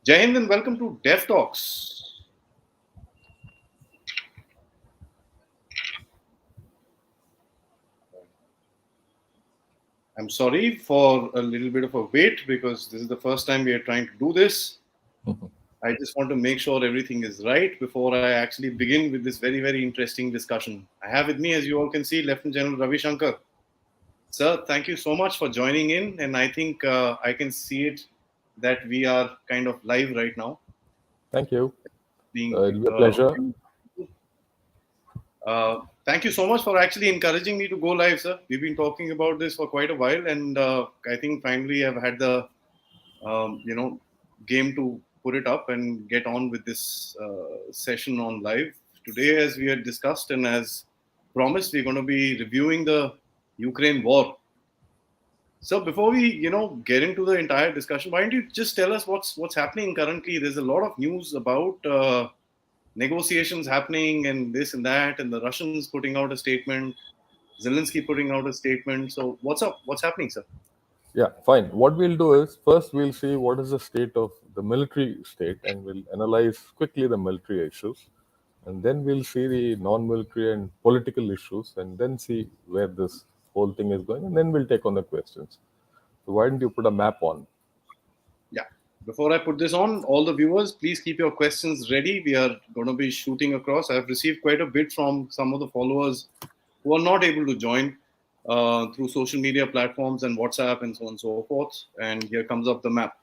Jai Hind and welcome to Dev Talks. I'm sorry for a little bit of a wait because this is the first time we are trying to do this. I just want to make sure everything is right before I actually begin with this very, very interesting discussion. I have with me, as you all can see, Lieutenant General Ravi Shankar. Sir, thank you so much for joining in. And I think I can see it that we are kind of live right now. Thank you. Being It'll be a pleasure. Thank you so much for actually encouraging me to go live, sir. We've been talking about this for quite a while, and I think finally I've had the game to put it up and get on with this session on live today. As we had discussed and as promised, we're going to be reviewing the Ukraine war. So before we get into the entire discussion, why don't you just tell us what's happening currently? There's a lot of news about negotiations happening and this and that, and the Russians putting out a statement, Zelensky putting out a statement. So what's up? What's happening, sir? Yeah, fine. What we'll do is first we'll see what is the state of the military state and we'll analyze quickly the military issues. And then we'll see the non-military and political issues and then see where this whole thing is going. And then we'll take on the questions. So why don't you put a map on? Yeah. Before I put this on, all the viewers, please keep your questions ready. We are going to be shooting across. I've received quite a bit from some of the followers who are not able to join through social media platforms and WhatsApp and so on and so forth. And here comes up the map.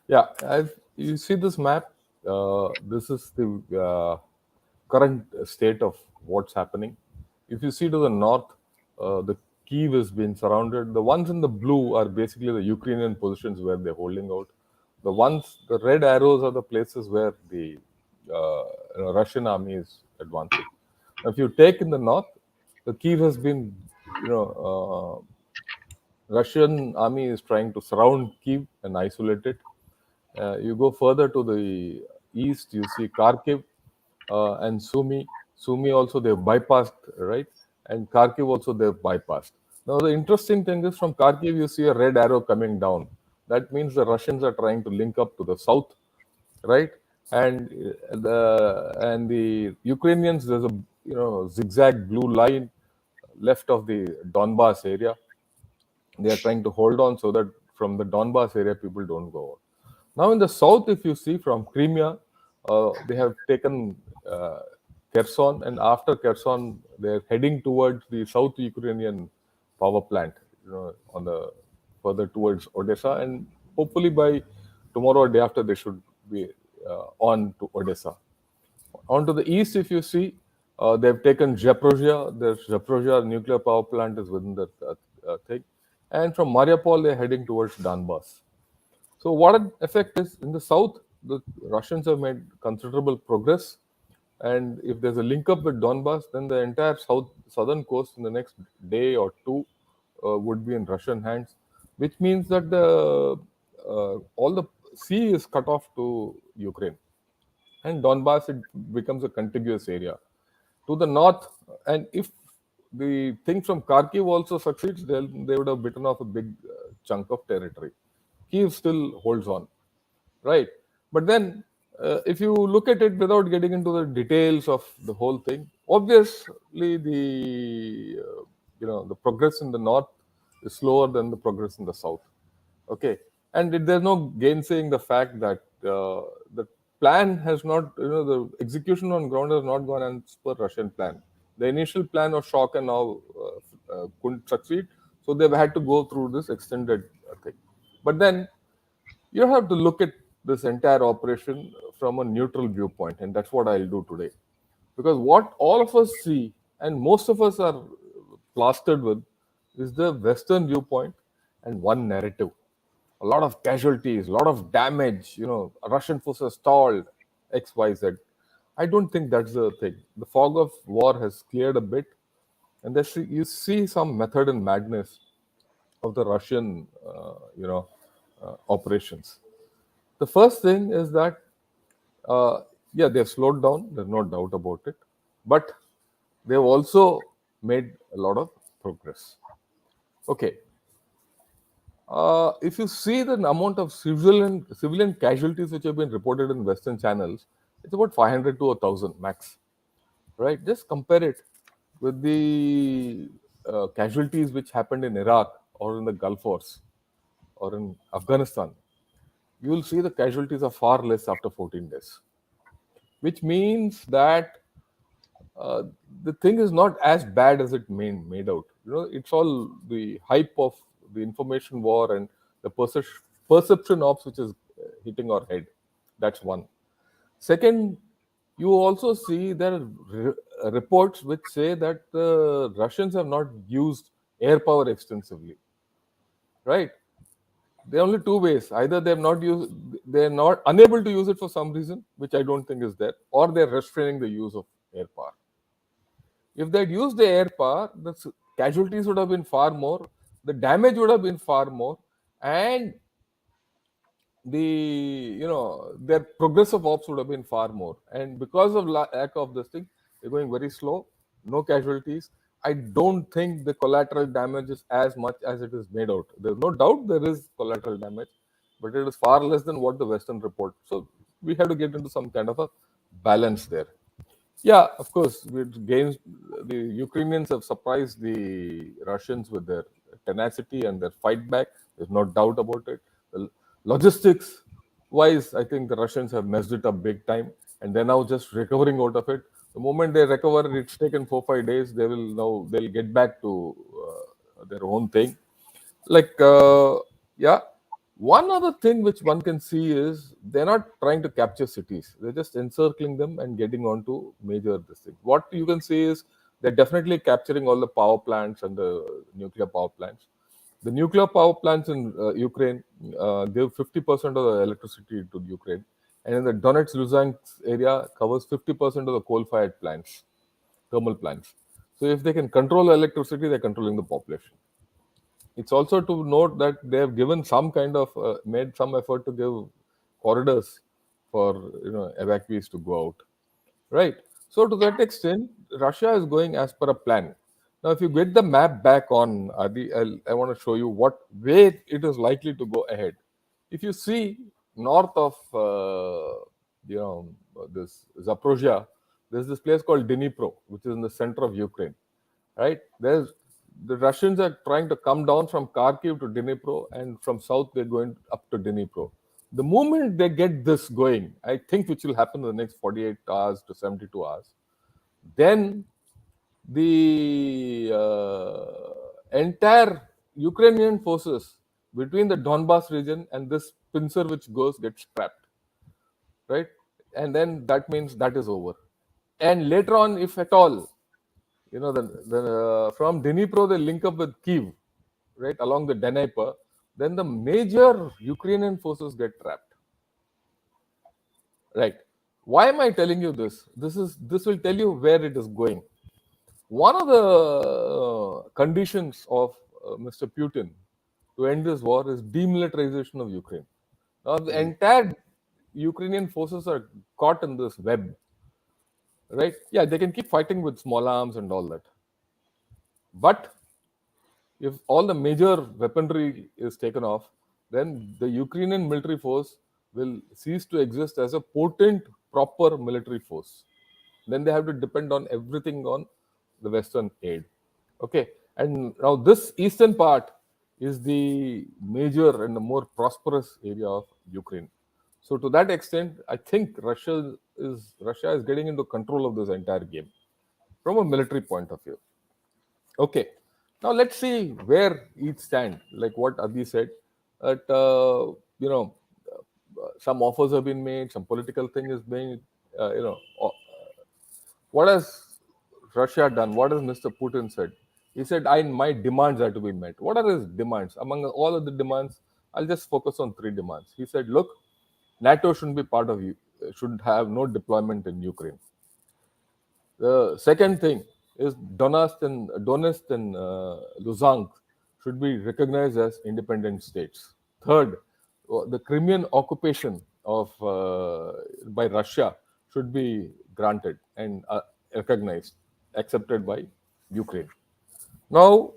Yeah, as you see this map, this is the current state of what's happening. If you see to the north, the Kyiv has been surrounded. The ones in the blue are basically the Ukrainian positions where they're holding out. The red arrows are the places where the Russian army is advancing. Now, if you take in the north, the Kyiv has been, Russian army is trying to surround Kyiv and isolate it. You go further to the east, you see Kharkiv and Sumy. Sumy also they've bypassed, right? And Kharkiv also they've bypassed. Now the interesting thing is from Kharkiv you see a red arrow coming down. That means the Russians are trying to link up to the south, right? And the Ukrainians, there's a zigzag blue line left of the Donbass area. They are trying to hold on so that from the Donbass area people don't go out. Now in the south, if you see from Crimea, they have taken Kherson, and after Kherson, they're heading towards the South Ukrainian power plant, on the further towards Odessa, and hopefully by tomorrow or day after, they should be on to Odessa. On to the east, if you see, they've taken Zaporozhye. The Zaporozhye nuclear power plant is within the thing, and from Mariupol, they're heading towards Donbass. So what an effect is in the south, the Russians have made considerable progress, and if there's a link up with Donbass, then the entire southern coast in the next day or two would be in Russian hands, which means that the all the sea is cut off to Ukraine, and Donbass it becomes a contiguous area to the north. And if the thing from Kharkiv also succeeds, they would have bitten off a big chunk of territory. Kiev still holds on, right? But then, if you look at it without getting into the details of the whole thing, obviously the progress in the north is slower than the progress in the south. Okay, and there's no gainsaying the fact that the plan has not, the execution on ground has not gone as per Russian plan. The initial plan of shock and now couldn't succeed, so they've had to go through this extended thing. But then you have to look at this entire operation from a neutral viewpoint, and that's what I'll do today. Because what all of us see, and most of us are plastered with, is the Western viewpoint and one narrative. A lot of casualties, a lot of damage, Russian forces stalled, X, Y, Z. I don't think that's the thing. The fog of war has cleared a bit, and you see some method and madness of the Russian, operations. The first thing is that, yeah, they've slowed down. There's no doubt about it, but they've also made a lot of progress. Okay. If you see the amount of civilian casualties which have been reported in Western channels, it's about 500 to 1,000 max, right? Just compare it with the casualties which happened in Iraq or in the Gulf Wars or in Afghanistan. You will see the casualties are far less after 14 days, which means that uh, the thing is not as bad as it made out. It's all the hype of the information war and the perception ops which is hitting our head. That's one. Second, you also see there are reports which say that the Russians have not used air power extensively, right? There are only two ways: either they're not unable to use it for some reason, which I don't think is there, or they're restraining the use of air power. If they'd used the air power, the casualties would have been far more, the damage would have been far more, and their progressive ops would have been far more. And because of lack of this thing, they're going very slow, no casualties. I don't think the collateral damage is as much as it is made out. There's no doubt there is collateral damage, but it is far less than what the Western report. So we have to get into some kind of a balance there. Yeah, of course. With games, the Ukrainians have surprised the Russians with their tenacity and their fight back. There's no doubt about it. The logistics wise, I think the Russians have messed it up big time, and they're now just recovering out of it. The moment they recover, it's taken 4 5 days. They'll get back to their own thing. Like yeah, one other thing which one can see is they're not trying to capture cities, they're just encircling them and getting onto major this thing. What you can see is they're definitely capturing all the power plants and the nuclear power plants. The nuclear power plants in Ukraine give 50% of the electricity to Ukraine, and in the Donetsk Luhansk area covers 50% of the coal fired plants, thermal plants. So if they can control electricity, they're controlling the population. It's also to note that they have given some kind of made some effort to give corridors for evacuees to go out, right? So to that extent, Russia is going as per a plan. Now, if you get the map back on Adi, I want to show you what way it is likely to go ahead. If you see north of this Zaporozhye, there's this place called Dnipro, which is in the center of Ukraine, right? There's the Russians are trying to come down from Kharkiv to Dnipro, and from south they're going up to Dnipro. The moment they get this going, I think which will happen in the next 48 hours to 72 hours, then the entire Ukrainian forces between the Donbas region and this pincer which goes gets trapped, right? And then that means that is over. And later on, if at all, from Dnipro they link up with Kiev, right along the Dnieper, then the major Ukrainian forces get trapped, right? Why am I telling you this? This will tell you where it is going. One of the conditions of Mr. Putin to end this war is demilitarization of Ukraine. Now the Mm. entire Ukrainian forces are caught in this web, right? Yeah, they can keep fighting with small arms and all that, but if all the major weaponry is taken off, then the Ukrainian military force will cease to exist as a potent, proper military force. Then they have to depend on everything on the Western aid. Okay, and now this eastern part is the major and the more prosperous area of Ukraine. So to that extent, I think Russia is getting into control of this entire game from a military point of view. Okay. Now let's see where each stand. Like what Adi said, that some offers have been made, some political thing is being, what has Russia done? What has Mr. Putin said? He said, my demands are to be met. What are his demands? Among all of the demands, I'll just focus on three demands. He said, look, NATO shouldn't be part of you, should have no deployment in Ukraine. The second thing is Donetsk and Luhansk should be recognized as independent states. Third, the Crimean occupation of by Russia should be granted and recognized, accepted by Ukraine. Now,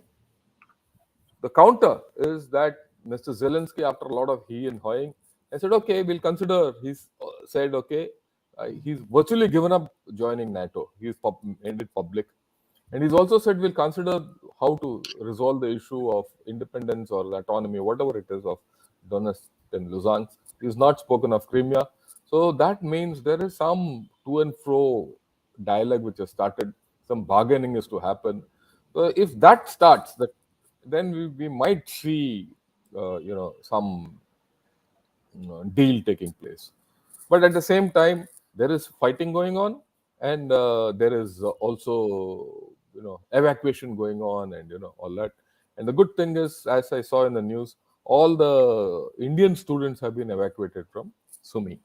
the counter is that Mr. Zelensky, after a lot of he and hawing, I said, okay, we'll consider. He's said, okay, he's virtually given up joining NATO. Made it public. And he's also said we'll consider how to resolve the issue of independence or the autonomy, whatever it is, of Donetsk and Luhansk. He's not spoken of Crimea. So that means there is some to and fro dialogue which has started, some bargaining is to happen. So if that starts, then we might see, some deal taking place. But at the same time, there is fighting going on, and there is also evacuation going on, and all that. And the good thing is, as I saw in the news, all the Indian students have been evacuated from Sumi.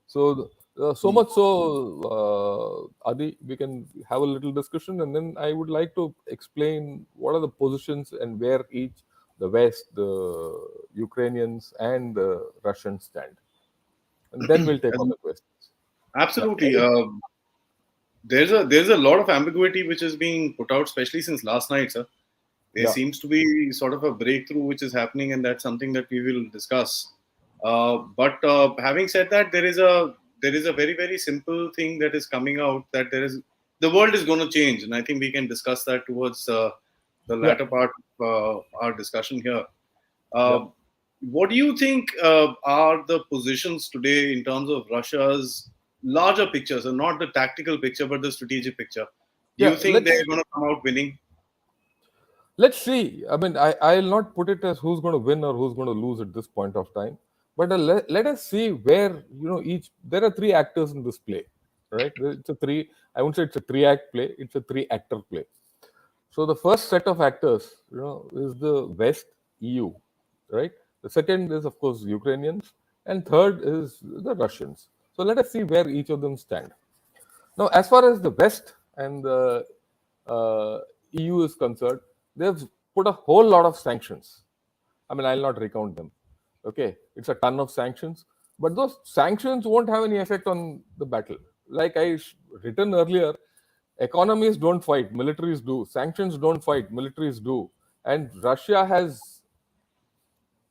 So so Hmm. much so, Adi, we can have a little discussion, and then I would like to explain what are the positions and where each the West, the Ukrainians, and the Russians stand, and then we'll take on the questions. Yeah. Absolutely. There's a lot of ambiguity which is being put out, especially since last night, sir. There Yeah. seems to be sort of a breakthrough which is happening, and that's something that we will discuss. But having said that, there is a very very simple thing that is coming out, that the world is going to change, and I think we can discuss that towards the Yeah. latter part of our discussion here. Yeah. Uh, what do you think are the positions today in terms of Russia's larger picture, so not the tactical picture, but the strategic picture? Do you Yeah. think they're going to come out winning? Let's see. I mean, I'll not put it as who's going to win or who's going to lose at this point of time, but let us see where each. There are three actors in this play, right? It's a three. I won't say it's a three-act play. It's a three-actor play. So the first set of actors, is the West, EU, right? The second is, of course, Ukrainians, and third is the Russians. So let us see where each of them stand. Now, as far as the West and the EU is concerned, they've put a whole lot of sanctions. I mean, I'll not recount them. Okay, it's a ton of sanctions, but those sanctions won't have any effect on the battle. Like written earlier, economies don't fight, militaries do. Sanctions don't fight, militaries do. And Russia has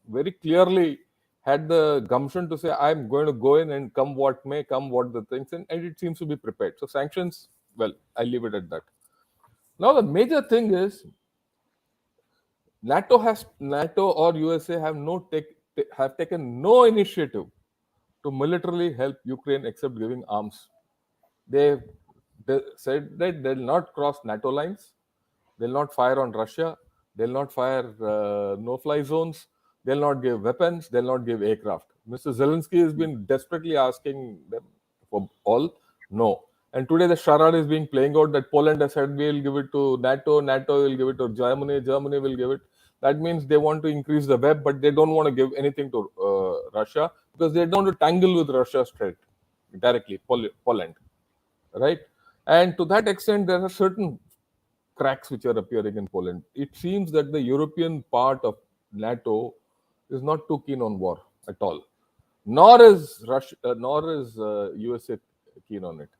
very clearly had the gumption to say, I'm going to go in and come what may, come what the things, and it seems to be prepared. So sanctions, well, I leave it at that. Now the major thing is NATO or USA have taken no initiative to militarily help Ukraine except giving arms. They, they said that they'll not cross NATO lines, they'll not fire on Russia, they'll not fire no-fly zones, they'll not give weapons, they'll not give aircraft. Mr. Zelensky has been desperately asking them for all. No. And today the charade is being playing out that Poland has said we'll give it to NATO, NATO will give it to Germany, Germany will give it. That means they want to increase the web, but they don't want to give anything to Russia because they don't want to tangle with Russia straight directly, Poland, right? And to that extent, there are certain cracks which are appearing in Poland. It seems that the European part of NATO is not too keen on war at all, nor is Russia, nor is USA keen on it.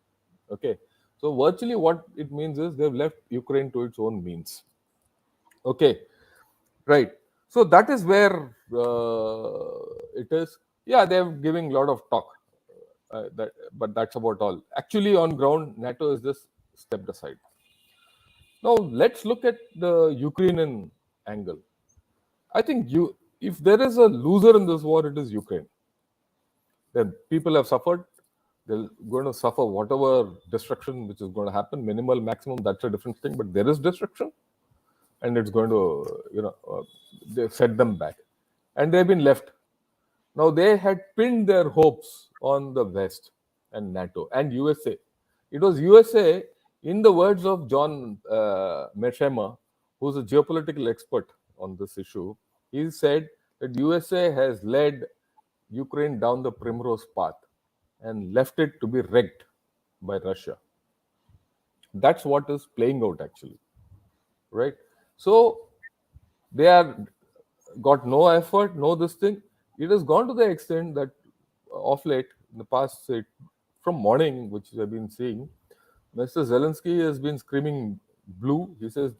Okay, so virtually what it means is they've left Ukraine to its own means. Okay, right. So that is where it is. Yeah, they're giving a lot of talk, but that's about all. Actually, on ground, NATO is just stepped aside. Now let's look at the Ukrainian angle. I think if there is a loser in this war, it is Ukraine. Then people have suffered. They're going to suffer whatever destruction which is going to happen, minimal, maximum. That's a different thing. But there is destruction, and it's going to, they set them back, and they've been left. Now they had pinned their hopes on the West and NATO and USA. It was USA, in the words of John Mearsheimer, who's a geopolitical expert on this issue. He said that USA has led Ukraine down the primrose path and left it to be wrecked by Russia. That's what is playing out actually, right? So they are got no effort, no this thing. It has gone to the extent that of late, in the past, say, from morning, which I've been seeing, Mr. Zelensky has been screaming blue. He says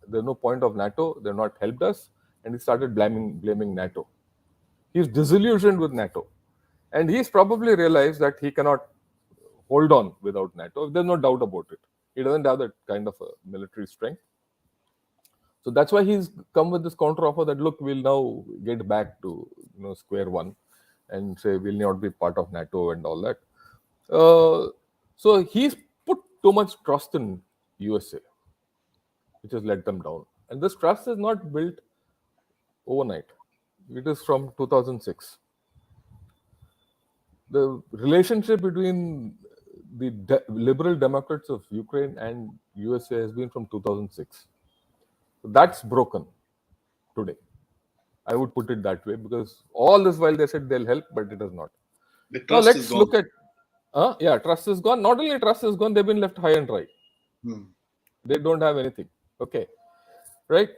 there's no point of NATO, they've not helped us, and he started blaming NATO. He's disillusioned with NATO. And he's probably realized that he cannot hold on without NATO. There's no doubt about it. He doesn't have that kind of a military strength. So that's why he's come with this counter offer that look, we'll now get back to square one, and say we'll not be part of NATO and all that. So he's put too much trust in USA, which has let them down. And this trust is not built overnight. It is from 2006. The relationship between the liberal Democrats of Ukraine and USA has been from 2006. So that's broken today. I would put it that way, because all this while they said they'll help, but it has not. The Now trust is let's gone. look at, yeah, trust is gone. Not only trust is gone, they've been left high and dry. They don't have anything. Okay, right?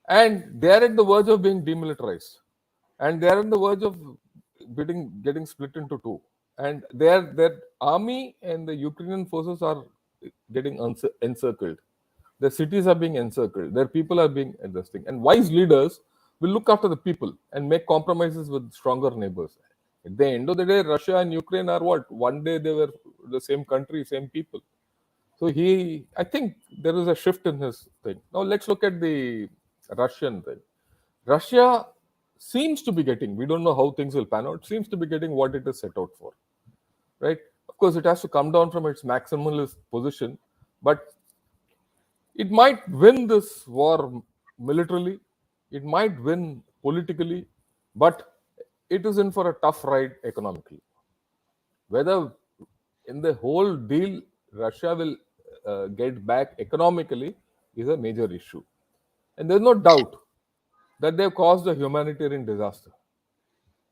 And they are at the verge of being demilitarized, and they are on the verge of getting split into two. And their army and the Ukrainian forces are getting encircled. Their cities are being encircled. Their people are being adjusting. And wise leaders will look after the people and make compromises with stronger neighbors. At the end of the day, Russia and Ukraine are what? One day they were the same country, same people. So I think there is a shift in his thing. Now let's look at the Russian thing. Russia seems to be getting, we don't know how things will pan out, seems to be getting what it is set out for. Right? Of course, it has to come down from its maximalist position, but it might win this war militarily, it might win politically, but it is in for a tough ride economically. Whether in the whole deal Russia will get back economically is a major issue. And there's no doubt that they've caused a humanitarian disaster.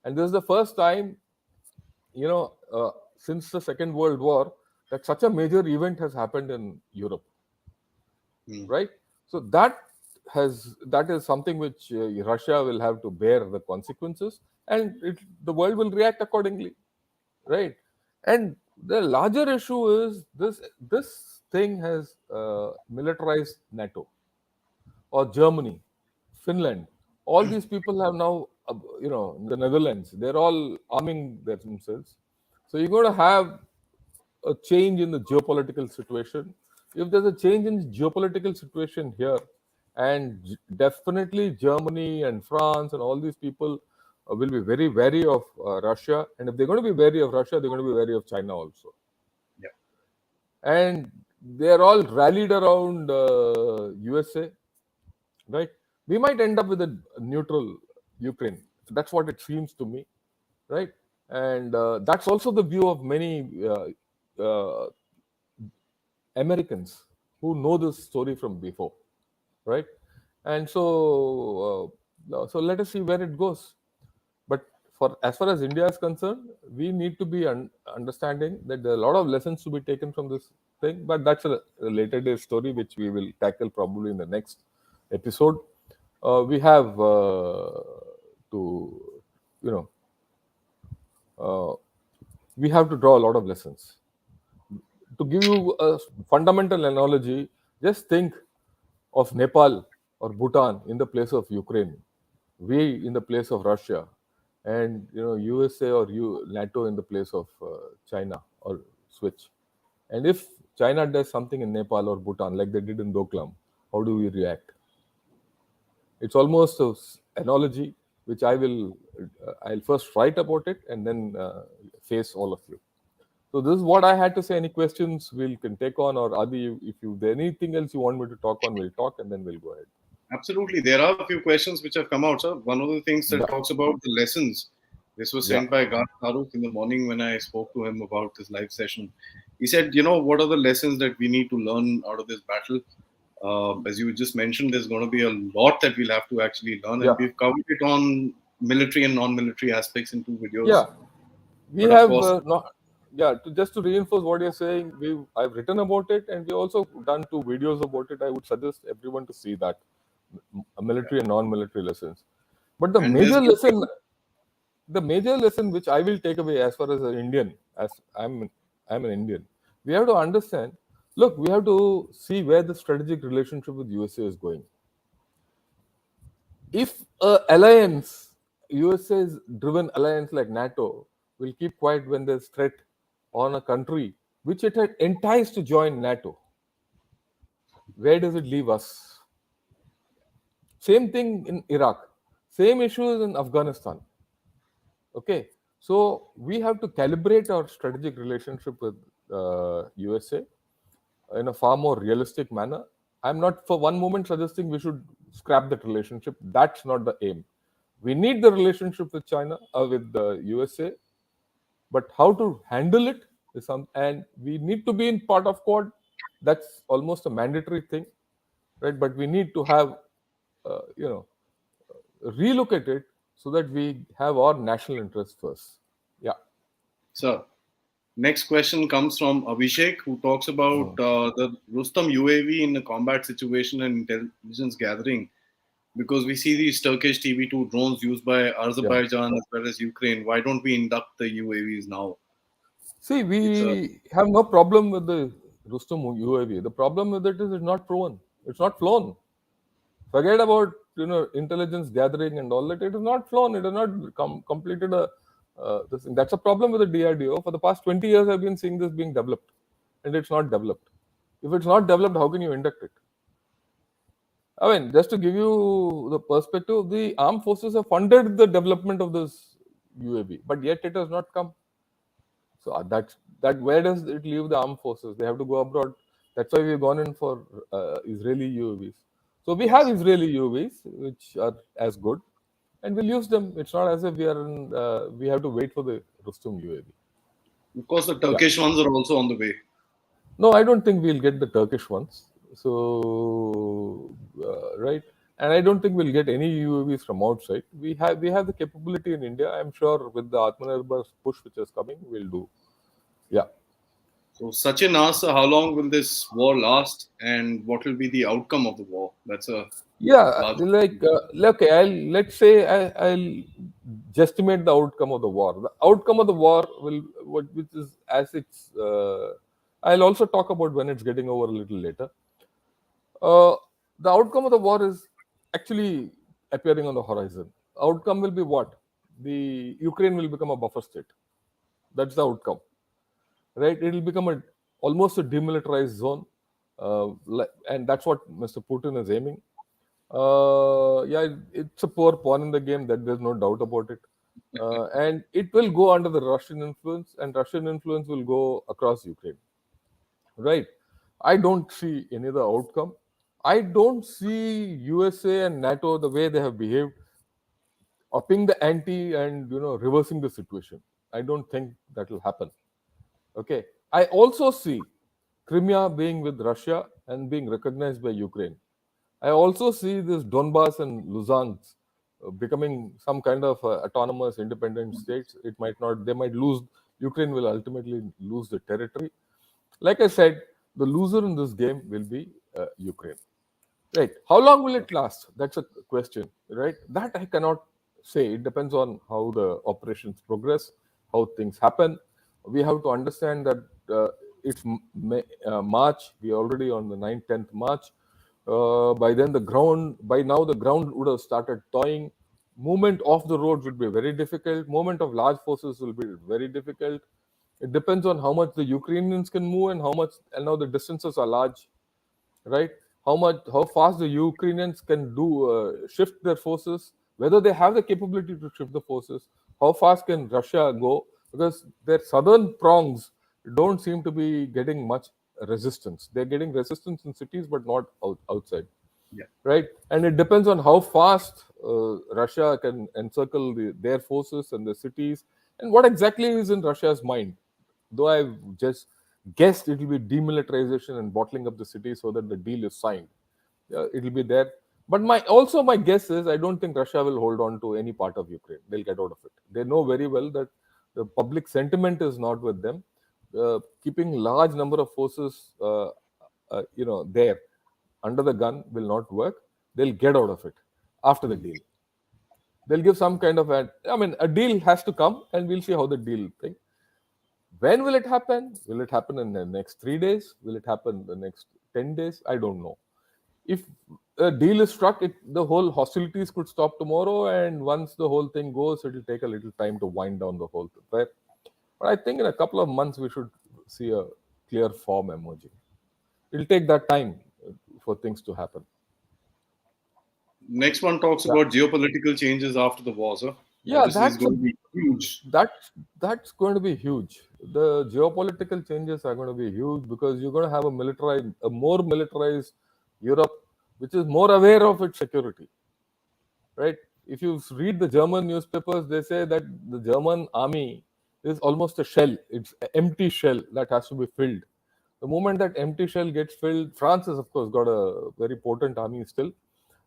And this is the first time, since the Second World War, that such a major event has happened in Europe. Right? So that is something which Russia will have to bear the consequences, and the world will react accordingly. Right? And the larger issue is this thing has militarized NATO or Germany, Finland. All these people have now, the Netherlands, they're all arming themselves. So you're going to have a change in the geopolitical situation. If there's a change in the geopolitical situation here, and definitely Germany and France and all these people will be very wary of Russia. And if they're going to be wary of Russia, they're going to be wary of China also. Yeah. And they're all rallied around USA, right? We might end up with a neutral Ukraine. That's what it seems to me, right? And that's also the view of many Americans who know this story from before, right? And so let us see where it goes. But as far as India is concerned, we need to be understanding that there are a lot of lessons to be taken from this thing. But that's a later day story, which we will tackle probably in the next episode. We have to, we have to draw a lot of lessons. To give you a fundamental analogy, just think of Nepal or Bhutan in the place of Ukraine, we in the place of Russia, and USA or NATO in the place of China, or switch. And if China does something in Nepal or Bhutan like they did in Doklam, how do we react? It's almost an analogy which I'll first write about it and then face all of you. So this is what I had to say. Any questions we can take on, or Adi, if there's anything else you want me to talk on, we'll talk and then we'll go ahead. Absolutely. There are a few questions which have come out, sir. One of the things that talks about the lessons. This was sent by Garth Farooq in the morning when I spoke to him about this live session. He said, what are the lessons that we need to learn out of this battle? As you just mentioned, there's going to be a lot that we'll have to actually learn. And we've covered it on military and non-military aspects in 2 videos. Yeah. We have just to reinforce what you're saying, I've written about it, and we also done 2 videos about it. I would suggest everyone to see that, military and non-military lessons. But the major lesson which I will take away as far as an Indian, as I'm an Indian, we have to understand. Look, we have to see where the strategic relationship with USA is going. If an alliance, USA's driven alliance like NATO will keep quiet when there's threat on a country which it had enticed to join NATO? Where does it leave us? Same thing in Iraq. Same issues in Afghanistan. Okay, so we have to calibrate our strategic relationship with USA in a far more realistic manner. I'm not for one moment suggesting we should scrap that relationship. That's not the aim. We need the relationship with China, with the USA, but how to handle it is some, and we need to be in part of Quad. That's almost a mandatory thing, right? But we need to have, uh, you know, relocate it so that we have our national interest first. Yeah. So, next question comes from Abhishek, who talks about Mm. the Rustam UAV in a combat situation and intelligence gathering. Because we see these Turkish TB2 drones used by Yeah. Azerbaijan as well as Ukraine. Why don't we induct the UAVs now? See, It's a we have no problem with the Rustum UAV. The problem with it is it's not proven. It's not flown. Forget about intelligence gathering and all that. It is not flown. It has not completed a this thing. That's a problem with the DRDO. For the past 20 years, I've been seeing this being developed, and it's not developed. If it's not developed, how can you induct it? I mean, just to give you the perspective, the armed forces have funded the development of this UAV, but yet it has not come. So that where does it leave the armed forces? They have to go abroad. That's why we've gone in for Israeli UAVs. So we have yes. Israeli UAVs which are as good, and we'll use them. It's not as if we have to wait for the Rustum UAV. Of course, the Yeah. Turkish ones are also on the way. No, I don't think we'll get the Turkish ones. So right, and I don't think we'll get any UAVs from outside. We have the capability in India. I'm sure with the Atmanirbhar push which is coming, we'll do. Yeah. So Sachin asks, how long will this war last, and what will be the outcome of the war? That's a Yeah, large okay. Let's say I'll estimate the outcome of the war. The outcome of the war which is as it's. I'll also talk about when it's getting over a little later. Uh, the outcome of the war is actually appearing on the horizon. Outcome will be what? The Ukraine will become a buffer state. That's the outcome, right? It'll become almost a demilitarized zone, and that's what Mr. Putin is aiming. Yeah, it's a poor pawn in the game. That there's no doubt about it. And it will go under the Russian influence, and Russian influence will go across Ukraine. Right? I don't see any other outcome. I don't see USA and NATO the way they have behaved, upping the ante and reversing the situation. I don't think that will happen. Okay. I also see Crimea being with Russia and being recognized by Ukraine. I also see this Donbass and Luhansk becoming some kind of autonomous independent states. It might not, they might lose, Ukraine will ultimately lose the territory. Like I said, the loser in this game will be Ukraine. Right. How long will it last? That's a question, right? That I cannot say. It depends on how the operations progress, how things happen. We have to understand that it's March. We are already on the 9th, 10th March. By then, by now, the ground would have started thawing. Movement off the roads would be very difficult. Movement of large forces will be very difficult. It depends on how much the Ukrainians can move and how much, and now the distances are large, right? How fast the Ukrainians can do shift their forces, whether they have the capability to shift the forces, how fast can Russia go, because their southern prongs don't seem to be getting much resistance. They're getting resistance in cities but not outside, yeah. right? And it depends on how fast Russia can encircle their forces and the cities, and what exactly is in Russia's mind. Though I've just guessed it will be demilitarization and bottling up the city so that the deal is signed. It'll be there. But my guess is I don't think Russia will hold on to any part of Ukraine. They'll get out of it. They know very well that the public sentiment is not with them. Keeping large number of forces, there under the gun will not work. They'll get out of it after the deal. They'll give some kind of a deal has to come, and we'll see how the deal thing. When will it happen? Will it happen in the next 3 days? Will it happen the next 10 days? I don't know. If a deal is struck, the whole hostilities could stop tomorrow, and once the whole thing goes, it will take a little time to wind down the whole thing. Right? But I think in a couple of months we should see a clear form emerging. It'll take that time for things to happen. Next one talks Yeah, about geopolitical changes after the war, sir. yeah, Obviously, it's going to be huge. that's going to be huge. The geopolitical changes are going to be huge because you're going to have a more militarized Europe, which is more aware of its security, right? If you read the German newspapers, they say that the German army is almost a shell. It's an empty shell that has to be filled. The moment that empty shell gets filled, France has, of course, got a very potent army still,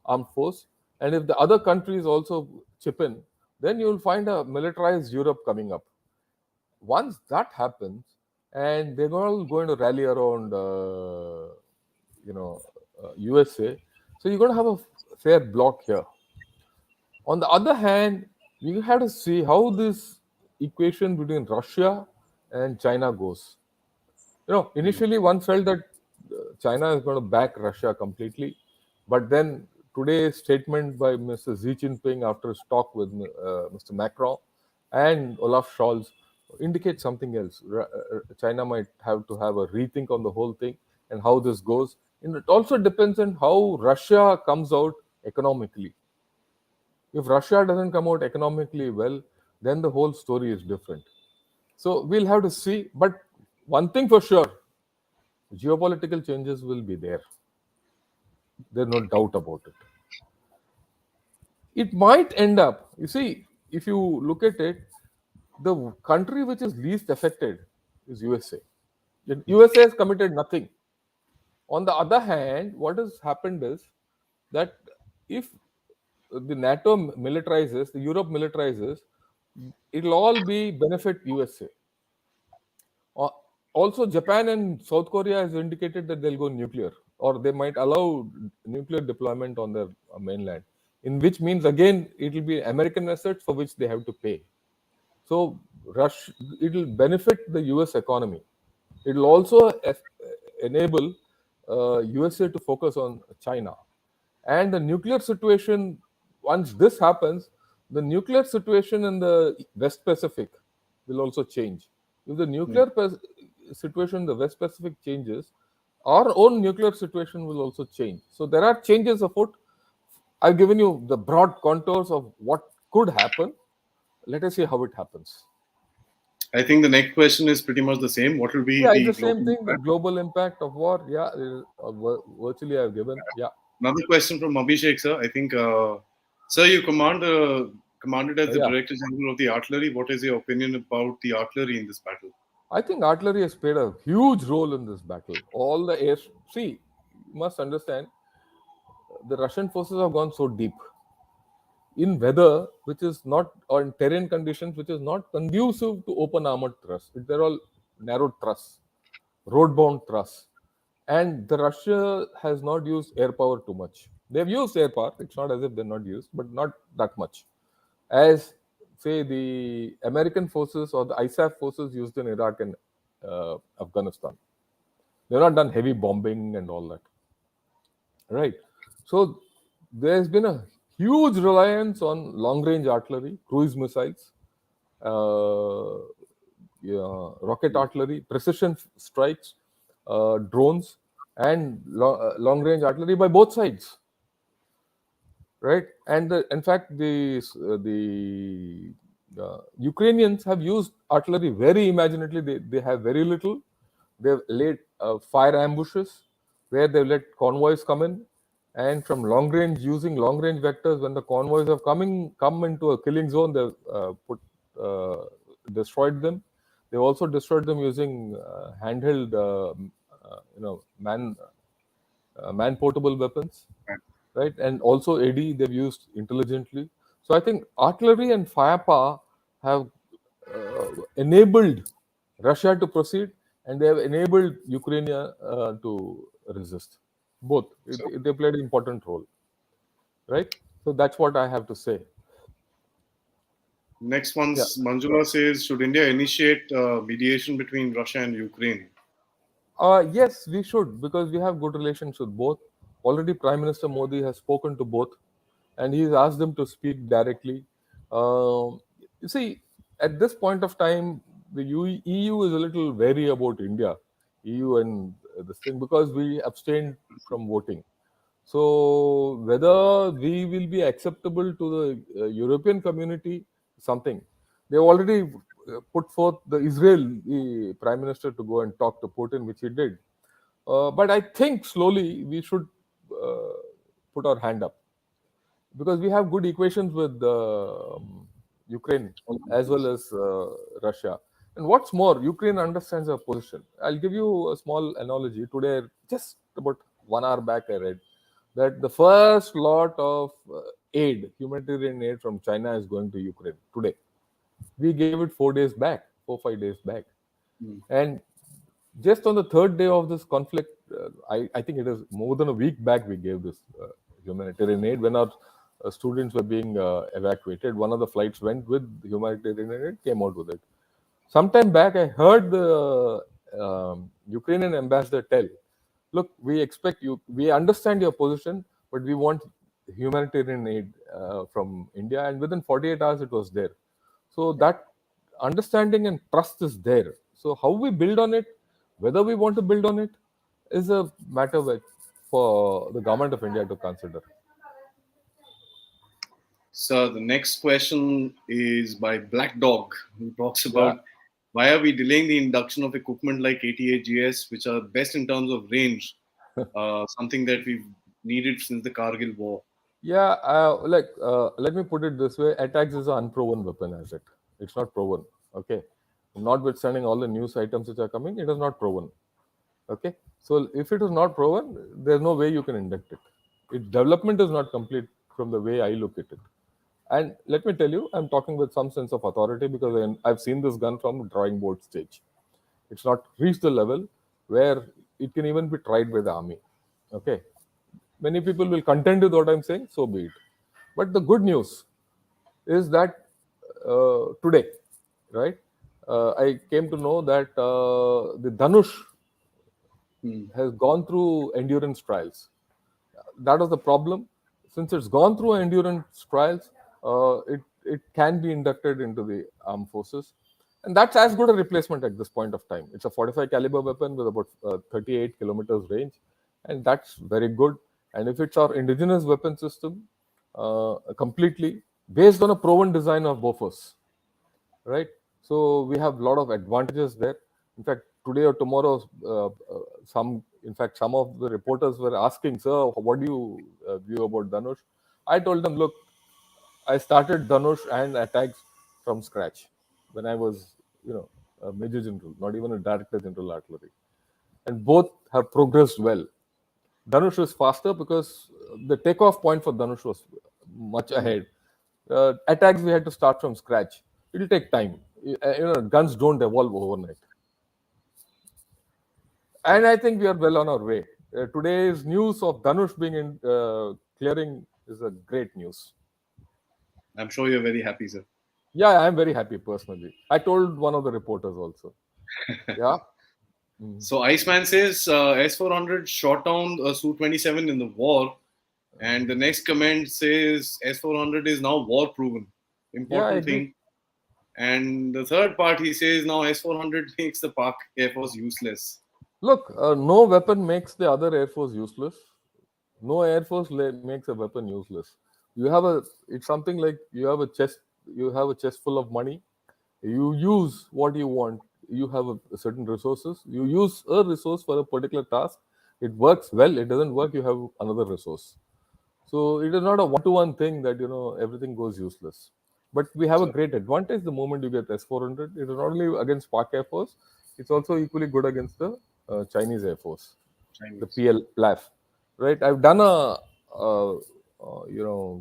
armed force. And if the other countries also chip in, then you will find a militarized Europe coming up. Once that happens, and they're all going to rally around, you know, USA, so you're going to have a fair block here. On the other hand, you have to see how this equation between Russia and China goes. Initially one felt that China is going to back Russia completely, but then today's statement by Mr. Xi Jinping after his talk with Mr. Macron and Olaf Scholz indicates something else. China might have to have a rethink on the whole thing and how this goes. And it also depends on how Russia comes out economically. If Russia doesn't come out economically well, then the whole story is different. So we'll have to see. But one thing for sure, geopolitical changes will be there. There's no doubt about it. It might end up, you see, if you look at it, the country which is least affected is USA. The USA has committed nothing. On the other hand, what has happened is that if the NATO militarizes, the Europe militarizes, it'll all be benefit USA. Uh, Also, Japan and South Korea has indicated that they'll go nuclear, or they might allow nuclear deployment on their mainland. In which means again it will be American assets for which they have to pay. So, it will benefit the U.S. economy. It will also enable USA to focus on China. And the nuclear situation, once this happens, the nuclear situation in the West Pacific will also change. If the situation in the West Pacific changes, our own nuclear situation will also change. So there are changes afoot. I've given you the broad contours of what could happen. Let us see how it happens. I think the next question is pretty much the same. What will be Yeah, it's the the global same thing. The impact? global impact of war. Yeah, virtually I've given. Yeah, Another question from Abhishek, sir. I think, sir, you commanded as the yeah. Director General of the Artillery. What is your opinion about the artillery in this battle? I think artillery has played a huge role in this battle. All the air. See, you must understand, the Russian forces have gone so deep in weather which is not, or in terrain conditions which is not conducive to open armored thrusts. They're all narrow thrusts, road-bound thrusts. And the Russia has not used air power too much. They've used air power. It's not as if they're not used, but not that much. As say the American forces or the ISAF forces used in Iraq and Afghanistan. They've not done heavy bombing and all that. Right. So there's been a huge reliance on long range artillery, cruise missiles, uh, yeah, rocket artillery, precision strikes, drones, and long range artillery by both sides. Right. And in fact, the Ukrainians have used artillery very imaginatively. They have very little. They've laid fire ambushes where they've let convoys come in, and from long range, using long range vectors, when the convoys have come into a killing zone, they've uh, destroyed them. They've also destroyed them using handheld, man portable weapons, right? And also AD they've used intelligently. So I think artillery and firepower have enabled Russia to proceed, and they have enabled Ukraine to resist. Both So, they played an important role, right? So that's what I have to say. next Yeah. one's Manjula says, should India initiate mediation between Russia and Ukraine? Yes, we should, because we have good relations with both. Already, Prime Minister Modi has spoken to both, and he's asked them to speak directly. You see, at this point of time, the EU is a little wary about India, EU and this thing, because we abstained from voting. So whether we will be acceptable to the European community, something they already put forth the Israeli Prime Minister to go and talk to Putin, which he did. But I think slowly we should uh, put our hand up, because we have good equations with Ukraine as well as Russia. And what's more, Ukraine understands our position. I'll give you a small analogy. Today, just about 1 hour back, I read that the first lot of aid, humanitarian aid from China is going to Ukraine today. We gave it 4 days back, 5 days back. Hmm. And just on the third day of this conflict, I think it is more than a week back, we gave this humanitarian aid when our students were being evacuated. One of the flights went with humanitarian aid, came out with it. Sometime back, I heard the Ukrainian ambassador tell, look, we expect you, we understand your position, but we want humanitarian aid from India. And within 48 hours, it was there. So that understanding and trust is there. So how we build on it, whether we want to build on it, is a matter for the government of India to consider. So the next question is by Black Dog, who talks Yeah, about why are we delaying the induction of equipment like 88GS, which are best in terms of range, something that we've needed since the Kargil War. yeah. Let me put it this way: attacks is an unproven weapon asset. It's not proven. Okay, notwithstanding all the news items which are coming, it is not proven. Okay, so if it is not proven, there's no way you can induct it. Its development is not complete from the way I look at it. And let me tell you, I'm talking with some sense of authority, because I've seen this gun from the drawing board stage. It's not reached the level where it can even be tried by the army. Okay, many people will contend with what I'm saying, so be it. But the good news is that today, right, I came to know that the Dhanush Hmm. has gone through endurance trials. That was the problem. Since it's gone through endurance trials, it can be inducted into the armed forces, and that's as good a replacement at this point of time. It's a 45 caliber weapon with about 38 kilometers range, and that's very good. And if it's our indigenous weapon system, completely based on a proven design of Bofors, right? So we have a lot of advantages there. In fact, today or tomorrow, some of the reporters were asking, "Sir, what do you view about Dhanush?" I told them, "Look, I started Dhanush and attacks from scratch when I was, a major general, not even a director general artillery, and both have progressed well. Dhanush is faster because the takeoff point for Dhanush was much Hmm. ahead. Attacks we had to start from scratch. It'll take time. Guns don't evolve overnight, Yeah, and I think we are well on our way. Today's news of Dhanush being in clearing is a great news. I'm sure you're very happy, sir. Yeah, I'm very happy personally. I told one of the reporters also. Yeah. Mhm. So Iceman says S400 shot down a Su-27 in the war, and the next comment says S400 is now war proven. Yeah, I Important agree. thing. And the third part, he says now S400 makes the Pak Air Force useless. Look, no weapon makes the other air force useless. No air force makes a weapon useless. You have a. It's something like you have a chest. You have a chest full of money. You use what you want. You have a certain resources. You use a resource for a particular task. It works well. It doesn't work. You have another resource. So it is not a one-to-one thing that everything goes useless. But we have a So great advantage the moment you get S400. It is not only against Pak Air Force, it's also equally good against the Chinese Air Force, the Chinese. PL, right? I've done a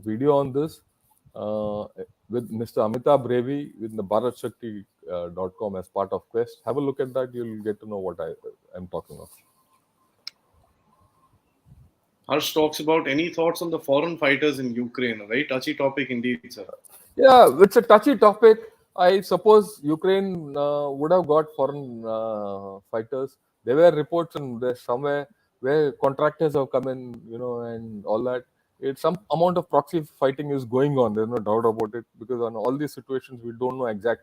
video on this uh, with Mr. Amitabh Brevi with the BharatShakti.com as part of Quest. Have a look at that. You'll get to know what I am talking of. Harsh talks about any thoughts on the foreign fighters in Ukraine. A very touchy topic indeed, sir. Yeah, it's a touchy topic. I suppose Ukraine would have got foreign fighters. There were reports in there somewhere. where contractors have come in, and all that. It's some amount of proxy fighting is going on. There's no doubt about it, because on all these situations we don't know exact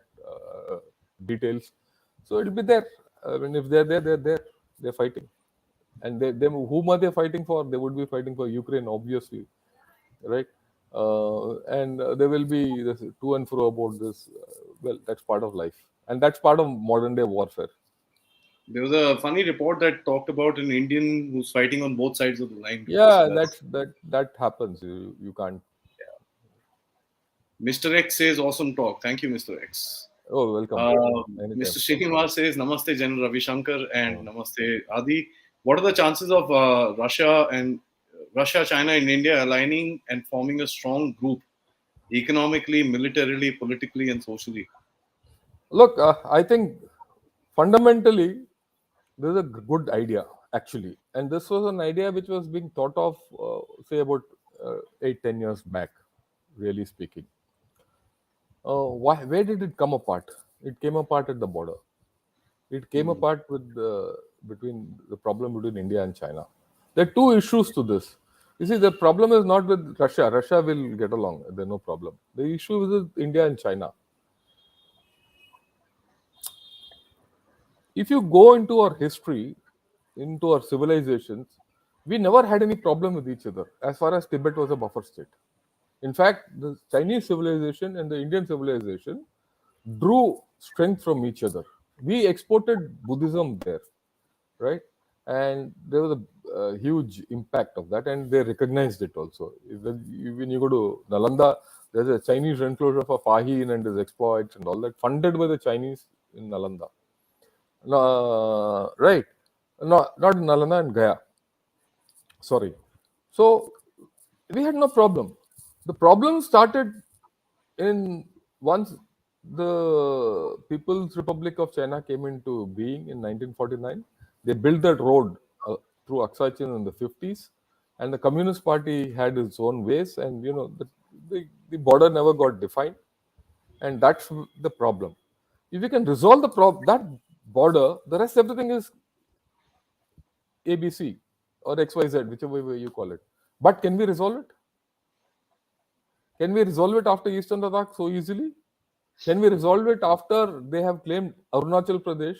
details. So it'll be there. I mean, if they're there, they're there. They're fighting, and whom are they fighting for? They would be fighting for Ukraine, obviously, right? And there will be this to and fro about this. Well, that's part of life, and that's part of modern day warfare. There was a funny report that talked about an Indian who's fighting on both sides of the line today. So Yeah, that's that happens. You can't. Mr. X says awesome talk. Thank you, Mr. X. Oh, welcome. Mr. Anytime. Shekinwar says Namaste, General Ravi Shankar, and Oh. Namaste, Adi. What are the chances of Russia, China, and India aligning and forming a strong group economically, militarily, politically, and socially? Look, I think fundamentally this is a good idea, actually, and this was an idea which was being thought of, say, about 8-10 years back. Really speaking, why? Where did it come apart? It came apart at the border. It came Hmm. apart with between the problem between India and China. There are two issues to this. You see, the problem is not with Russia. Russia will get along. There's no problem. The issue is with India and China. If you go into our history, into our civilizations, we never had any problem with each other as far as Tibet was a buffer state. In fact, the Chinese civilization and the Indian civilization drew strength from each other. We exported Buddhism there, right? And there was a huge impact of that, and they recognized it also. When you go to Nalanda, there's a Chinese enclosure for Fahin and his exploits and all that, funded by the Chinese in Nalanda. Right? No, not in Nalanda, and Gaya. Sorry. So we had no problem. The problem started in once the People's Republic of China came into being in 1949. They built that road through Aksai-Chin in the 50s, and the Communist Party had its own ways, and the border never got defined, and that's the problem. If we can resolve that border, the rest everything is ABC or XYZ, whichever way you call it. But can we resolve it? Can we resolve it after Eastern Ladakh so easily? Can we resolve it after they have claimed Arunachal Pradesh,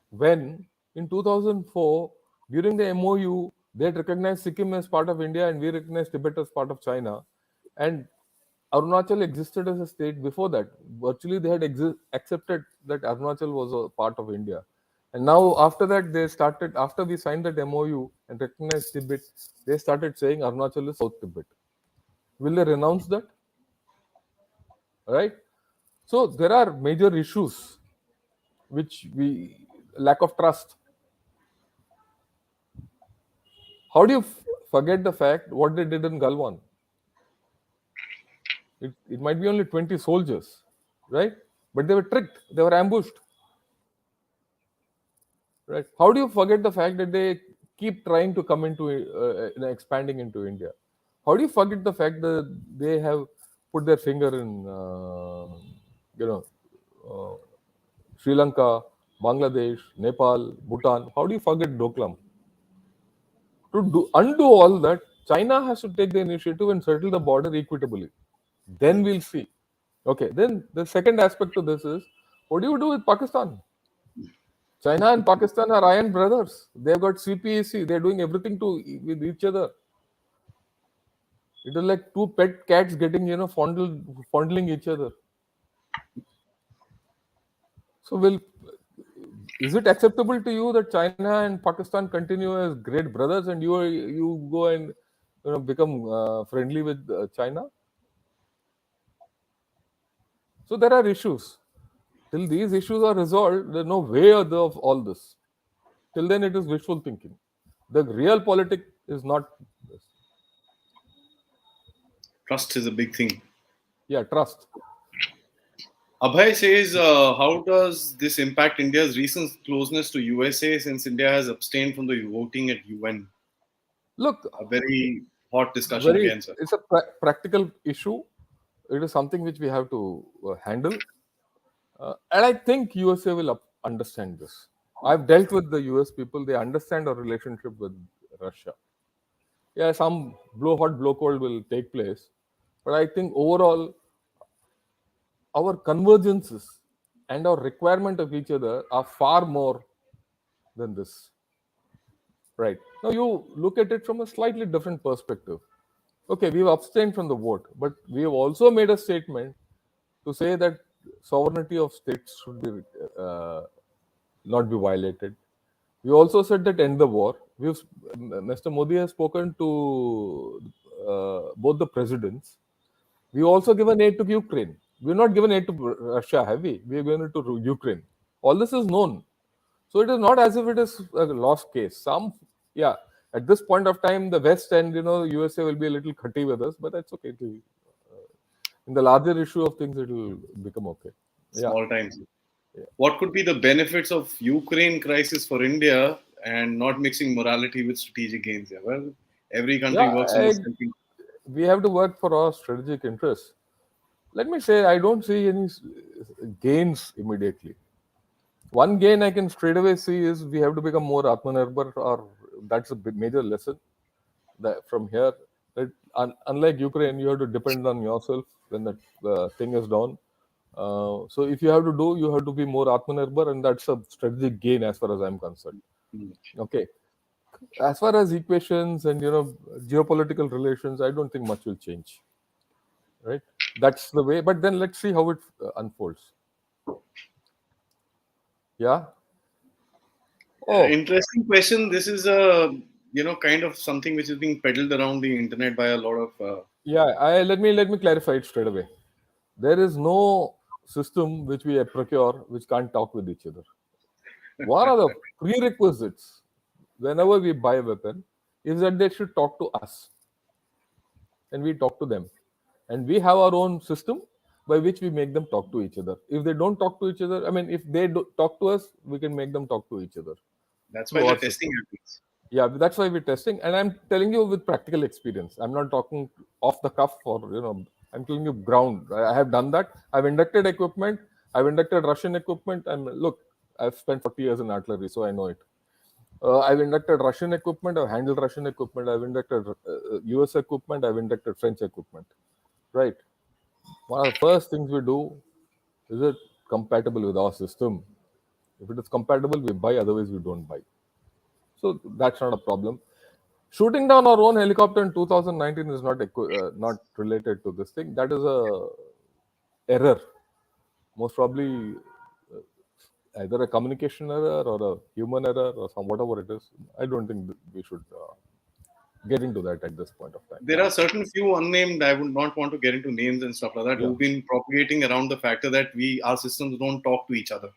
when in 2004, during the MOU, they had recognized Sikkim as part of India and we recognized Tibet as part of China, and Arunachal existed as a state before that. Virtually, they had accepted that Arunachal was a part of India. And now, after that, after we signed that MOU and recognized Tibet, they started saying Arunachal is South Tibet. Will they renounce that? Right? So, there are major issues which lack of trust. How do you forget the fact what they did in Galwan? It might be only 20 soldiers, right? But they were tricked, they were ambushed, right? How do you forget the fact that they keep trying to come into expanding into India? How do you forget the fact that they have put their finger in, you know, uh, Sri Lanka, Bangladesh, Nepal, Bhutan? How do you forget Doklam? Undo all that, China has to take the initiative and settle the border equitably. Then we'll see. Okay, then the second aspect to this is, what do you do with Pakistan? China and Pakistan are iron brothers. They've got CPEC. They're doing everything with each other. It is like two pet cats getting, fondling each other. So, is it acceptable to you that China and Pakistan continue as great brothers, and you go and become friendly with China? So there are issues. Till these issues are resolved, there's no way of all this. Till then, it is wishful thinking. The real politic is not this. Trust is a big thing. Yeah, trust. Abhay says, how does this impact India's recent closeness to USA since India has abstained from the voting at UN? Look, A very hot discussion again, sir. it's a practical issue. It is something which we have to handle, and I think USA will understand this. I've dealt with the US people, they understand our relationship with Russia. Yeah, some blow hot, blow cold will take place. But I think overall, our convergences and our requirement of each other are far more than this. Right. Now you look at it from a slightly different perspective. Okay, we've abstained from the vote, but we have also made a statement to say that sovereignty of states should be not be violated. We also said that end the war. Mr. Modi has spoken to both the presidents. We also given aid to Ukraine. We have not given aid to Russia, have we? We have given it to Ukraine. All this is known. So it is not as if it is a lost case. Yeah, at this point of time, the West and USA will be a little cutty with us, but that's okay. In the larger issue of things, it will become okay. Yeah. Small times. What could be the benefits of Ukraine crisis for India and not mixing morality with strategic gains? Yeah, well, every country Yeah, works on the same thing. we have to work for our strategic interests. Let me say, I don't see any gains immediately. One gain I can straight away see is we have to become more Atmanirbhar, or that's a major lesson that from here. That unlike Ukraine, you have to depend on yourself when the thing is down. So if you have to do, you have to be more Atmanirbhar, and that's a strategic gain as far as I'm concerned. Okay. As far as equations and geopolitical relations, I don't think much will change. Right? That's the way. But then let's see how it unfolds. Yeah. Oh, Interesting question. This is a kind of something which is being peddled around the internet by a lot of. yeah. Let me clarify it straight away. There is no system which we procure which can't talk with each other. What are the prerequisites whenever we buy a weapon? Is that they should talk to us and we talk to them, and we have our own system by which we make them talk to each other. If they don't talk to each other, I mean, if they talk to us, we can make them talk to each other That's why through the our testing system. happens. Yeah, that's why we're testing, and I'm telling you with practical experience. I'm not talking off the cuff, or I'm telling you ground. I have done that. I've inducted equipment. I've inducted Russian equipment, and look, I've spent 40 years in artillery, so I know it. I've inducted Russian equipment. I've handled Russian equipment. I've inducted US equipment. I've inducted French equipment. Right. One of the first things we do is it compatible with our system. If it is compatible, we buy. Otherwise, we don't buy. So that's not a problem. Shooting down our own helicopter in 2019 is not related to this thing. That is a error. Most probably either a communication error or a human error or some whatever it is. I don't think we should get into that at this point of time. There are certain few unnamed. I would not want to get into names and stuff like that. Yeah. Who've been propagating around the factor that our systems don't talk to each other,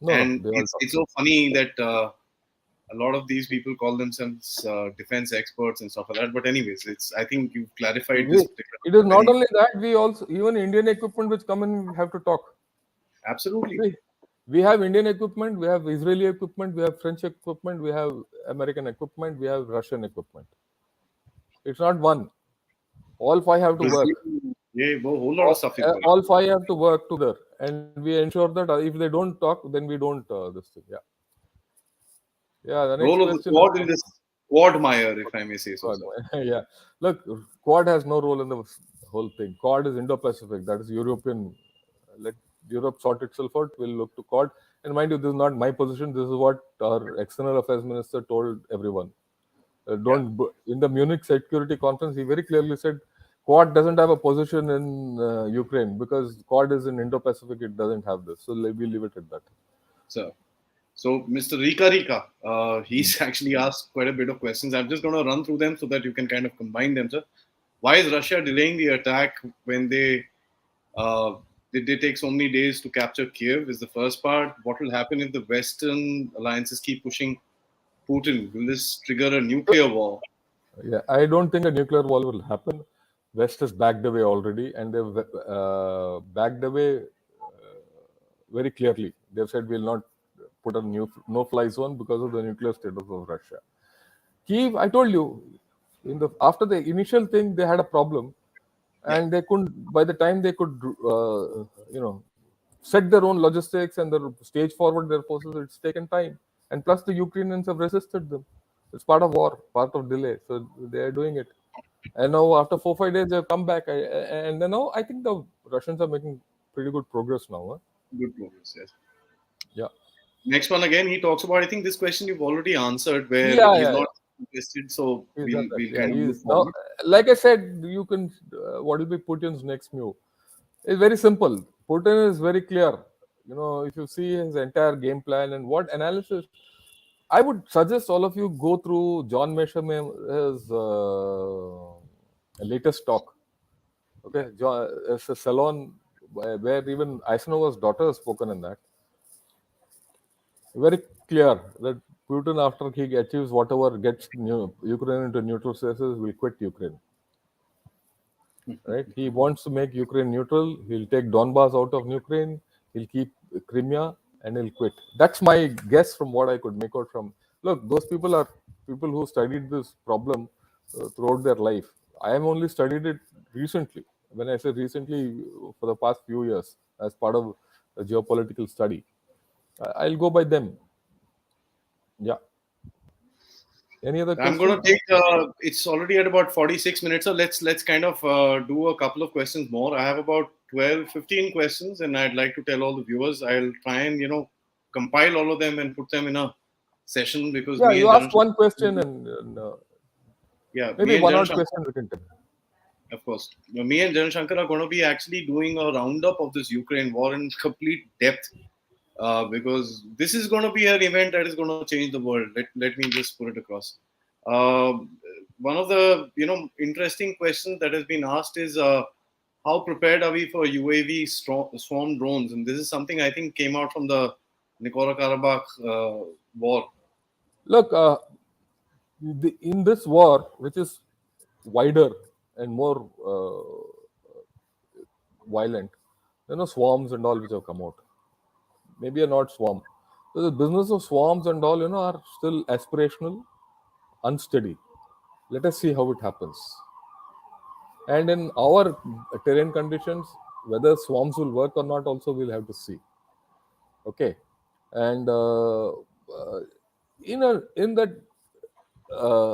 No, and they all talk. it's so funny that a lot of these people call themselves defense experts and stuff like that. But anyways, it's I think you've clarified this particular It is not very only that, we also, even Indian equipment which come in, we have to talk. absolutely. We have Indian equipment, we have Israeli equipment, we have French equipment, we have American equipment, we have Russian equipment. It's not one. All five have to work. Brazil, yeah, a whole lot of stuff involved. All five have to work together, and we ensure that if they don't talk, then we don't this thing. Yeah. Yeah. The next Role of the question quad is in this quadmire, if I may say so, Quad. sir. Yeah. Look, Quad has no role in the whole thing. Quad is Indo-Pacific. That is European. Let Europe sort itself out. We'll look to Quad. And mind you, this is not my position. This is what our external affairs minister told everyone. Yeah, In the Munich Security Conference, he very clearly said Quad doesn't have a position in Ukraine because Quad is in Indo-Pacific. It doesn't have this. So we leave it at that. sir. So, Mr. Rika, he's actually asked quite a bit of questions. I'm just going to run through them so that you can kind of combine them, sir. Why is Russia delaying the attack when uh, did they take so many days to capture Kiev? Is the first part. What will happen if the Western alliances keep pushing Putin? Will this trigger a nuclear war? Yeah, I don't think a nuclear war will happen. West has backed away already, and they've backed away very clearly. They've said we'll not put a new no-fly zone because of the nuclear status of Russia. Kiev, I told you, after the initial thing, they had a problem, Yeah. and they couldn't. By the time they could, set their own logistics and their stage forward their forces, it's taken time. And plus, the Ukrainians have resisted them. It's part of war, part of delay. So they are doing it. And now, after 4 5 days, they've come back. And then now, I think the Russians are making pretty good progress now. Huh? Good progress, yes. Yeah. Next one again, he talks about. I think this question you've already answered, where Yeah, he's yeah, not yeah. interested. So He's not we'll that. Yeah, kind of move he's now. forward. Like I said, you can. What will be Putin's next move? It's very simple. Putin is very clear. If you see his entire game plan and what analysis, I would suggest all of you go through John Mesham's latest talk. Okay, John, it's a salon where even Eisenhower's daughter has spoken in that. Very clear that Putin, after he achieves whatever, gets Ukraine into neutral status, will quit Ukraine. Right? He wants to make Ukraine neutral. He'll take Donbas out of Ukraine. He'll keep Crimea, and he'll quit. That's my guess from what I could make out from. Look, those people are people who studied this problem throughout their life. I have only studied it recently. When I say recently, for the past few years, as part of a geopolitical study, I'll go by them. Yeah. Any other I'm going question? to take. It's already at about 46 minutes, so let's kind of do a couple of questions more. I have about 12, 15 questions, and I'd like to tell all the viewers. I'll try and compile all of them and put them in a session because Yeah, me you and ask Dhanush, one question, and yeah, maybe me and one Dhanush, odd question we can take. of course, me and Dhanush Shankar are going to be actually doing a roundup of this Ukraine war in complete depth because this is going to be an event that is going to change the world. Let me just put it across. Uh, One of the interesting questions that has been asked is how prepared are we for UAV swarm drones? And this is something I think came out from the Nagorno-Karabakh war. Look, in this war, which is wider and more violent, swarms and all which have come out. Maybe a not swarm. So the business of swarms and all, are still aspirational, unsteady. Let us see how it happens. And in our terrain conditions, whether swarms will work or not, also we'll have to see. Okay, and in that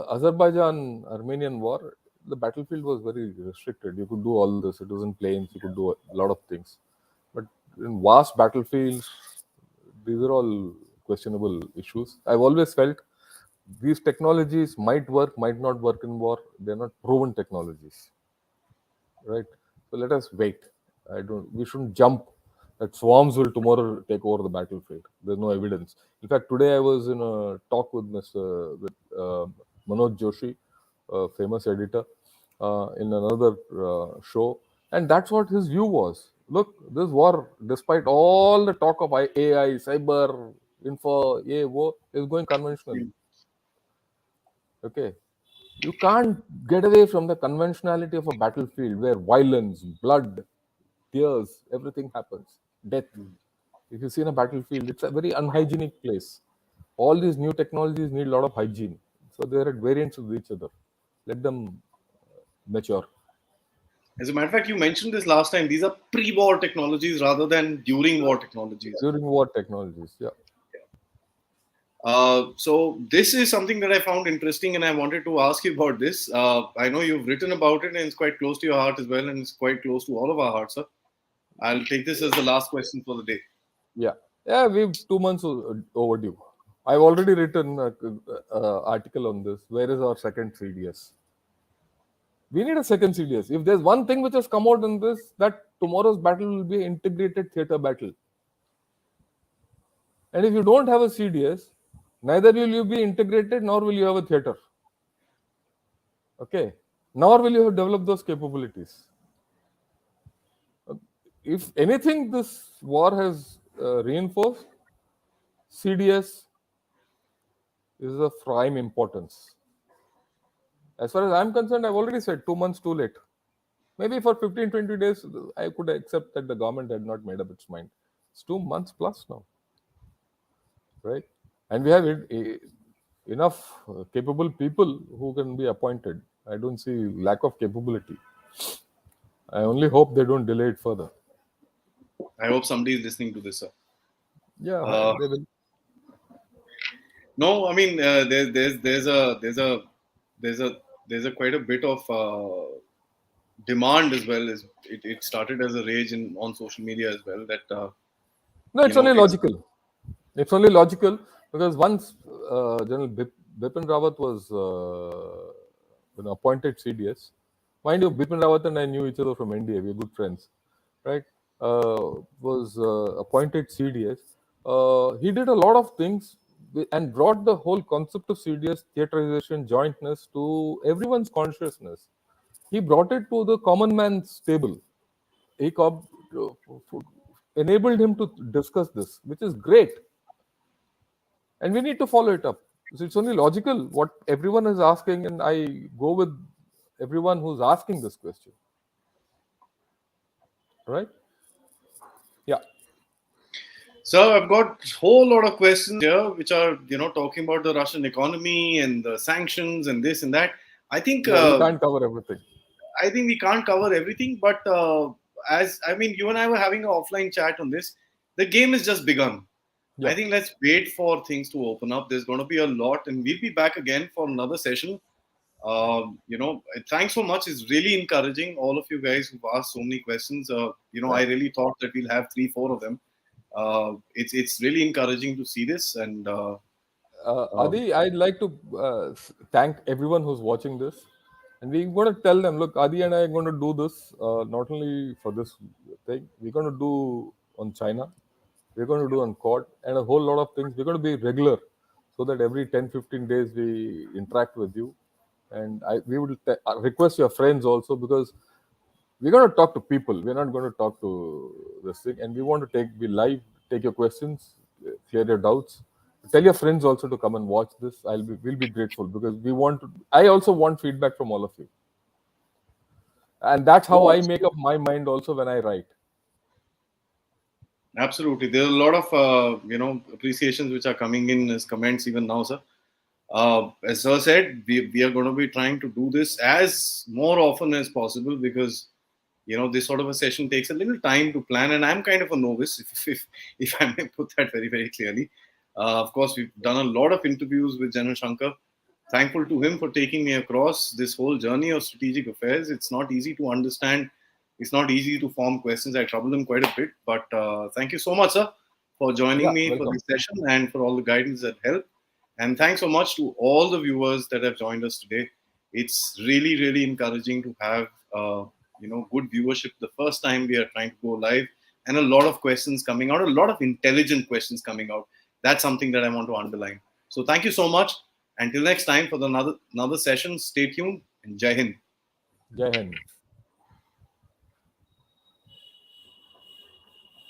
Azerbaijan Armenian war, the battlefield was very restricted. You could do all this. It was in plains. You could do a lot of things, but in vast battlefields, these are all questionable issues. I've always felt these technologies might work, might not work in war. They're not proven technologies, right? So let us wait. I don't. We shouldn't jump that swarms will tomorrow take over the battlefield. There's no evidence. In fact, today I was in a talk with Manoj Joshi, a famous editor, in another show, and that's what his view was. Look, this war, despite all the talk of AI, cyber, info, war, is going conventionally. Okay, you can't get away from the conventionality of a battlefield where violence, blood, tears, everything happens. Death. If you see in a battlefield, it's a very unhygienic place. All these new technologies need a lot of hygiene. So they're at variance with each other. Let them mature. As a matter of fact, you mentioned this last time. These are pre-war technologies rather than during war technologies. During war technologies, yeah. So this is something that I found interesting, and I wanted to ask you about this. I know you've written about it, and it's quite close to your heart as well, and it's quite close to all of our hearts, sir. I'll take this as the last question for the day. Yeah. Yeah, we've 2 months overdue. I've already written an article on this. Where is our second CDS? We need a second CDS. If there's one thing which has come out in this, that tomorrow's battle will be an integrated theater battle. And if you don't have a CDS, neither will you be integrated nor will you have a theater. Okay. Nor will you have developed those capabilities. If anything, this war has reinforced CDS is of prime importance. As far as I'm concerned, I've already said 2 months too late. Maybe for 15, 20 days, I could accept that the government had not made up its mind. It's 2 months plus now, right? And we have enough capable people who can be appointed. I don't see lack of capability. I only hope they don't delay it further. I hope somebody is listening to this, sir. Yeah, Uh, they will. No, I mean there's a there's a quite a bit of demand as well. As it started as a rage in on social media as well. That No, it's only it's logical. It's only logical because once General Bipin Rawat was appointed CDS, mind you, Bipin Rawat and I knew each other from India. We were good friends, right? Was appointed CDS. He did a lot of things and brought the whole concept of CDS, theaterization, jointness to everyone's consciousness. He brought it to the common man's table. He enabled him to discuss this, which is great, and we need to follow it up. So it's only logical what everyone is asking, and I go with everyone who's asking this question, right? Yeah, So I've got a whole lot of questions here, which are talking about the Russian economy and the sanctions and this and that. I think yeah, we uh, can't cover everything. I think we can't cover everything, but as I mean, you and I were having an offline chat on this. The game has just begun. I Yeah, think let's wait for things to open up. There's going to be a lot, and we'll be back again for another session. Thanks so much. It's really encouraging. All of you guys who've asked so many questions. yeah. I really thought that we'll have three, four of them. It's really encouraging to see this, and um, Adi, I'd like to thank everyone who's watching this. And we're going to tell them, look, Adi and I are going to do this not only for this thing, we're going to do on China, we're going to do on COD, and a whole lot of things. We're going to be regular so that every 10, 15 days we interact with you. And we would request your friends also because we're going to talk to people. We're not going to talk to this thing. And we want to be live, take your questions, clear your doubts. Tell your friends also to come and watch this. We'll be grateful because I also want feedback from all of you. And that's how oh, I make up my mind also when I write. absolutely. There are a lot of appreciations which are coming in as comments even now, sir. As Sir said, we are going to be trying to do this as more often as possible because this sort of a session takes a little time to plan, and I'm kind of a novice, if I may put that very very clearly. Of course, we've done a lot of interviews with General Shankar. Thankful to him for taking me across this whole journey of strategic affairs. It's not easy to understand. It's not easy to form questions. I trouble him quite a bit, but thank you so much, sir, for joining Yeah, me for welcome. this session and for all the guidance that helped. And thanks so much to all the viewers that have joined us today. It's really, really encouraging to have good viewership the first time we are trying to go live, and a lot of questions coming out, a lot of intelligent questions coming out. That's something that I want to underline. So thank you so much. Until next time for another session, stay tuned and Jai Hind. Jai Hind.